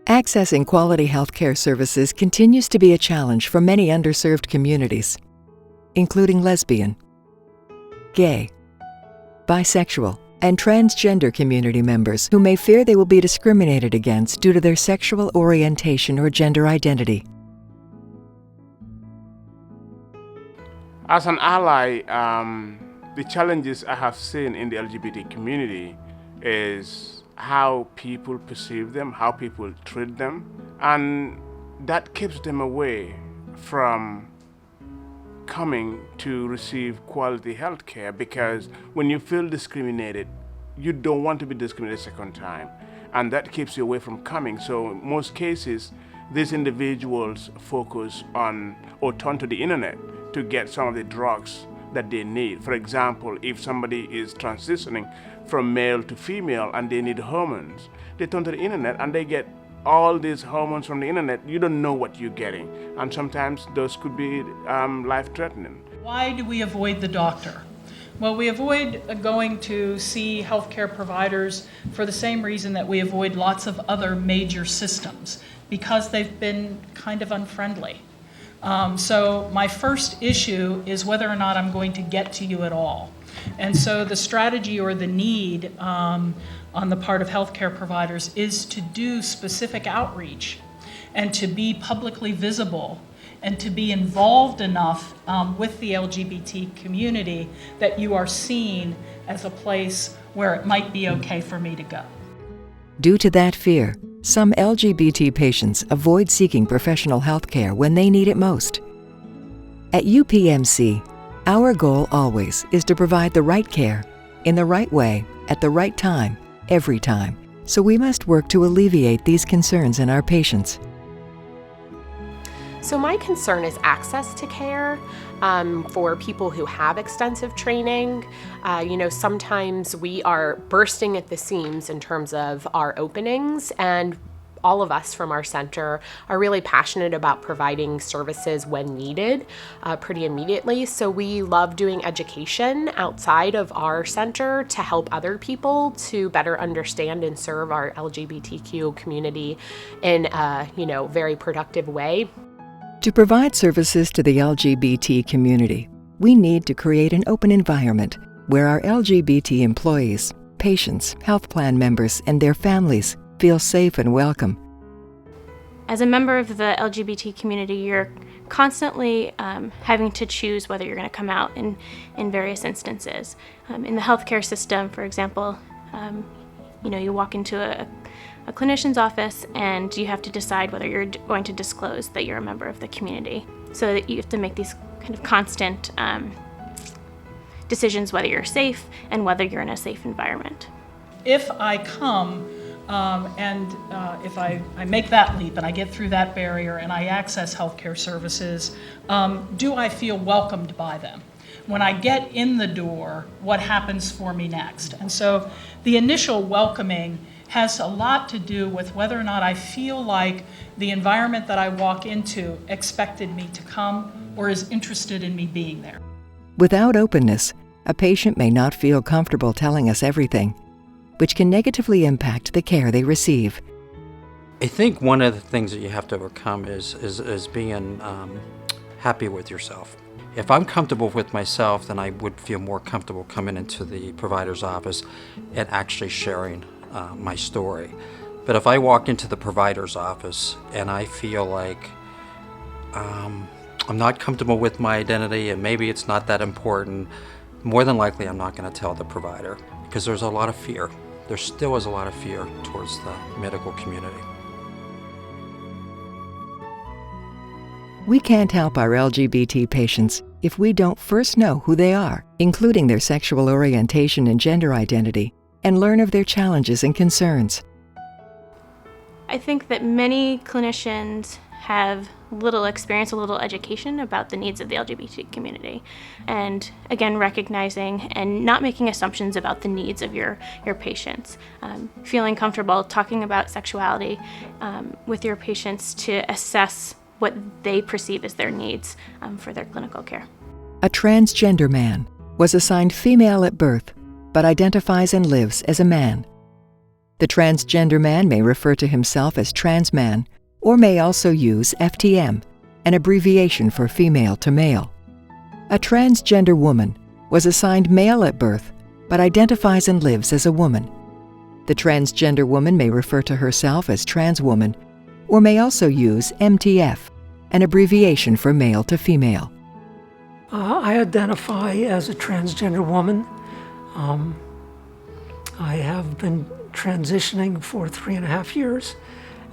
Accessing quality healthcare services continues to be a challenge for many underserved communities, including lesbian, gay, bisexual, and transgender community members who may fear they will be discriminated against due to their sexual orientation or gender identity. As an ally, the challenges I have seen in the LGBT community is how people perceive them, how people treat them, and that keeps them away from coming to receive quality health care, because when you feel discriminated, you don't want to be discriminated a second time, and that keeps you away from coming. So in most cases, these individuals focus on or turn to the internet to get some of the drugs that they need. For example, if somebody is transitioning from male to female and they need hormones, they turn to the internet and they get all these hormones from the internet. You don't know what you're getting, and sometimes those could be life-threatening. Why do we avoid the doctor? Well, we avoid going to see healthcare providers for the same reason that we avoid lots of other major systems, because they've been kind of unfriendly. So my first issue is whether or not I'm going to get to you at all. And so the strategy or the need on the part of healthcare providers is to do specific outreach and to be publicly visible and to be involved enough with the LGBT community that you are seen as a place where it might be okay for me to go. Due to that fear, some LGBT patients avoid seeking professional health care when they need it most. At UPMC, our goal always is to provide the right care, in the right way, at the right time, every time. So we must work to alleviate these concerns in our patients. So my concern is access to care for people who have extensive training. Sometimes we are bursting at the seams in terms of our openings, and all of us from our center are really passionate about providing services when needed pretty immediately. So we love doing education outside of our center to help other people to better understand and serve our LGBTQ community in a very productive way. To provide services to the LGBT community, we need to create an open environment where our LGBT employees, patients, health plan members, and their families feel safe and welcome. As a member of the LGBT community, you're constantly having to choose whether you're going to come out in various instances. In the healthcare system, for example, you walk into a clinician's office and you have to decide whether you're going to disclose that you're a member of the community. So that you have to make these kind of constant decisions whether you're safe and whether you're in a safe environment. If I come if I make that leap and I get through that barrier and I access healthcare services, do I feel welcomed by them? When I get in the door, what happens for me next? And so the initial welcoming has a lot to do with whether or not I feel like the environment that I walk into expected me to come or is interested in me being there. Without openness, a patient may not feel comfortable telling us everything, which can negatively impact the care they receive. I think one of the things that you have to overcome is being happy with yourself. If I'm comfortable with myself, then I would feel more comfortable coming into the provider's office and actually sharing my story. But if I walk into the provider's office and I feel like I'm not comfortable with my identity and maybe it's not that important, more than likely I'm not going to tell the provider, because there's a lot of fear. There still is a lot of fear towards the medical community. We can't help our LGBT patients if we don't first know who they are, including their sexual orientation and gender identity, and learn of their challenges and concerns. I think that many clinicians have little experience, a little education about the needs of the LGBT community. And again, recognizing and not making assumptions about the needs of your patients. Feeling comfortable talking about sexuality with your patients to assess what they perceive as their needs for their clinical care. A transgender man was assigned female at birth, but identifies and lives as a man. The transgender man may refer to himself as trans man or may also use FTM, an abbreviation for female to male. A transgender woman was assigned male at birth but identifies and lives as a woman. The transgender woman may refer to herself as trans woman or may also use MTF, an abbreviation for male to female. I identify as a transgender woman. I have been transitioning for 3.5 years,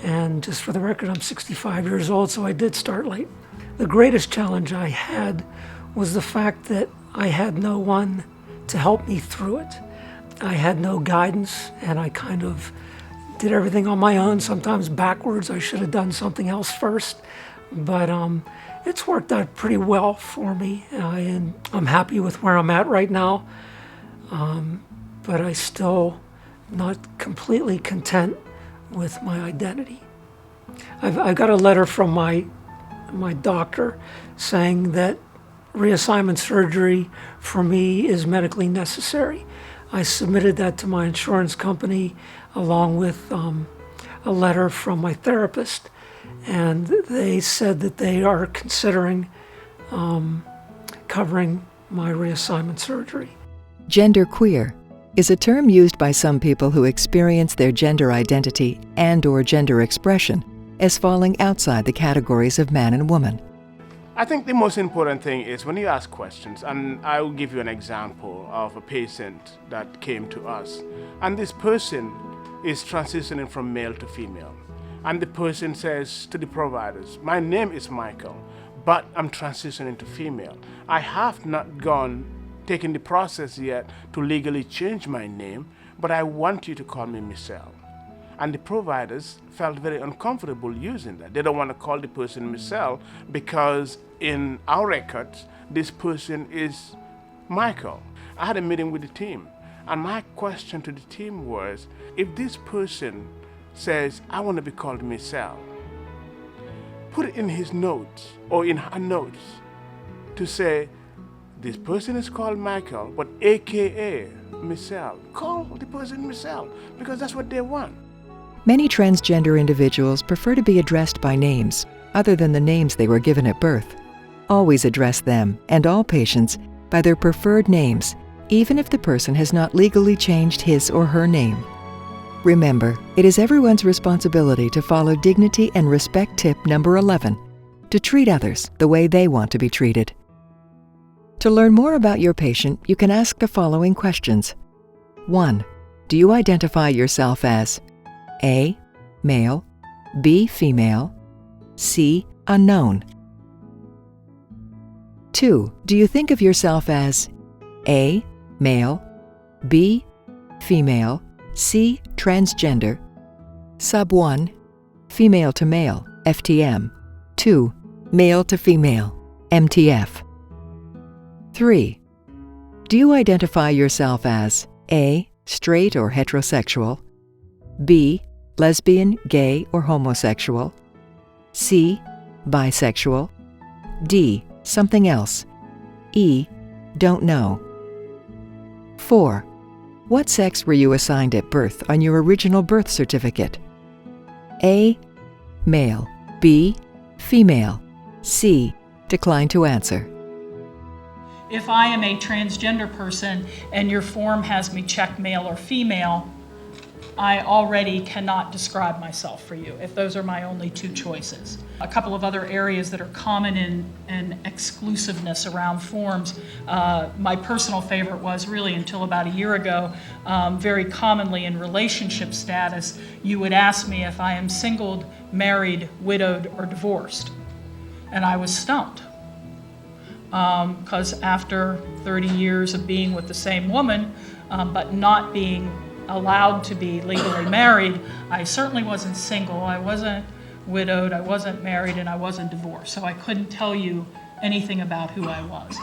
and just for the record, I'm 65 years old, so I did start late. The greatest challenge I had was the fact that I had no one to help me through it. I had no guidance, and I kind of did everything on my own, sometimes backwards. I should have done something else first, but it's worked out pretty well for me, and I'm happy with where I'm at right now, but I still not completely content with my identity. I got a letter from my doctor saying that reassignment surgery for me is medically necessary. I submitted that to my insurance company along with a letter from my therapist, and they said that they are considering covering my reassignment surgery. Genderqueer is a term used by some people who experience their gender identity and/or gender expression as falling outside the categories of man and woman. I think the most important thing is when you ask questions, and I will give you an example of a patient that came to us, and this person is transitioning from male to female. And the person says to the providers, my name is Michael, but I'm transitioning to female. I have not taken the process yet to legally change my name, but I want you to call me Michelle. And the providers felt very uncomfortable using that. They don't want to call the person Michelle because in our records, this person is Michael. I had a meeting with the team, and my question to the team was, if this person says, I want to be called Michelle, put it in his notes or in her notes to say, this person is called Michael, but AKA Michelle. Call the person Michelle because that's what they want. Many transgender individuals prefer to be addressed by names other than the names they were given at birth. Always address them and all patients by their preferred names, even if the person has not legally changed his or her name. Remember, it is everyone's responsibility to follow dignity and respect tip number 11, to treat others the way they want to be treated. To learn more about your patient, you can ask the following questions. 1. Do you identify yourself as A. Male, B. Female, C. Unknown? 2. Do you think of yourself as A. Male, B. Female, C. Transgender, Sub 1. Female to male, FTM, 2. Male to female, MTF? 3. Do you identify yourself as A. Straight or heterosexual, B. Lesbian, gay, or homosexual, C. Bisexual, D. Something else, E. Don't know? 4. What sex were you assigned at birth on your original birth certificate? A. Male, B. Female, C. Decline to answer. If I am a transgender person and your form has me check male or female, I already cannot describe myself for you if those are my only two choices. A couple of other areas that are common in exclusiveness around forms, my personal favorite was really until about a year ago, very commonly in relationship status, you would ask me if I am single, married, widowed, or divorced. And I was stumped. Because after 30 years of being with the same woman, but not being allowed to be legally married, I certainly wasn't single, I wasn't widowed, I wasn't married, and I wasn't divorced. So I couldn't tell you anything about who I was.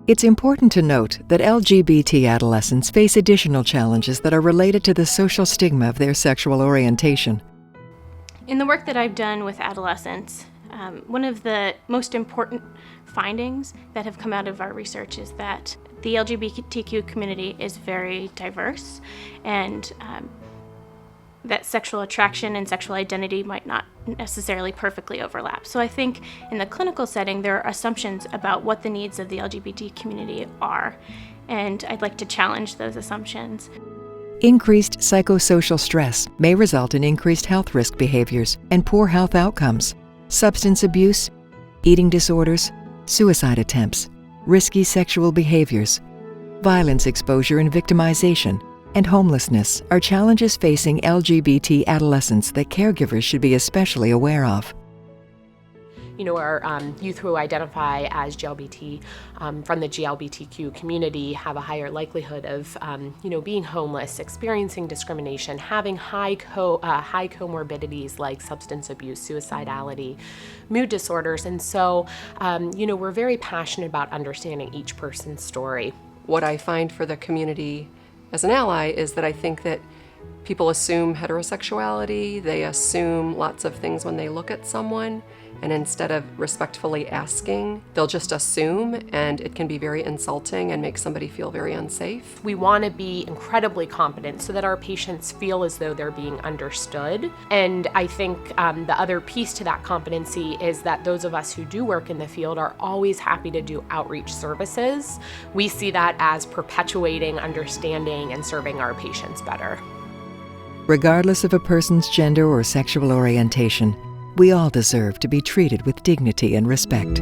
It's important to note that LGBT adolescents face additional challenges that are related to the social stigma of their sexual orientation. In the work that I've done with adolescents, one of the most important findings that have come out of our research is that the LGBTQ community is very diverse, and that sexual attraction and sexual identity might not necessarily perfectly overlap. So I think in the clinical setting, there are assumptions about what the needs of the LGBT community are, and I'd like to challenge those assumptions. Increased psychosocial stress may result in increased health risk behaviors and poor health outcomes. Substance abuse, eating disorders, suicide attempts, risky sexual behaviors, violence exposure and victimization, and homelessness are challenges facing LGBT adolescents that caregivers should be especially aware of. You know, our youth who identify as GLBT from the GLBTQ community have a higher likelihood of, being homeless, experiencing discrimination, having high comorbidities like substance abuse, suicidality, mood disorders. And so, we're very passionate about understanding each person's story. What I find for the community as an ally is that I think that people assume heterosexuality, they assume lots of things when they look at someone, and instead of respectfully asking, they'll just assume, and it can be very insulting and make somebody feel very unsafe. We want to be incredibly competent so that our patients feel as though they're being understood. And I think the other piece to that competency is that those of us who do work in the field are always happy to do outreach services. We see that as perpetuating understanding and serving our patients better. Regardless of a person's gender or sexual orientation, we all deserve to be treated with dignity and respect.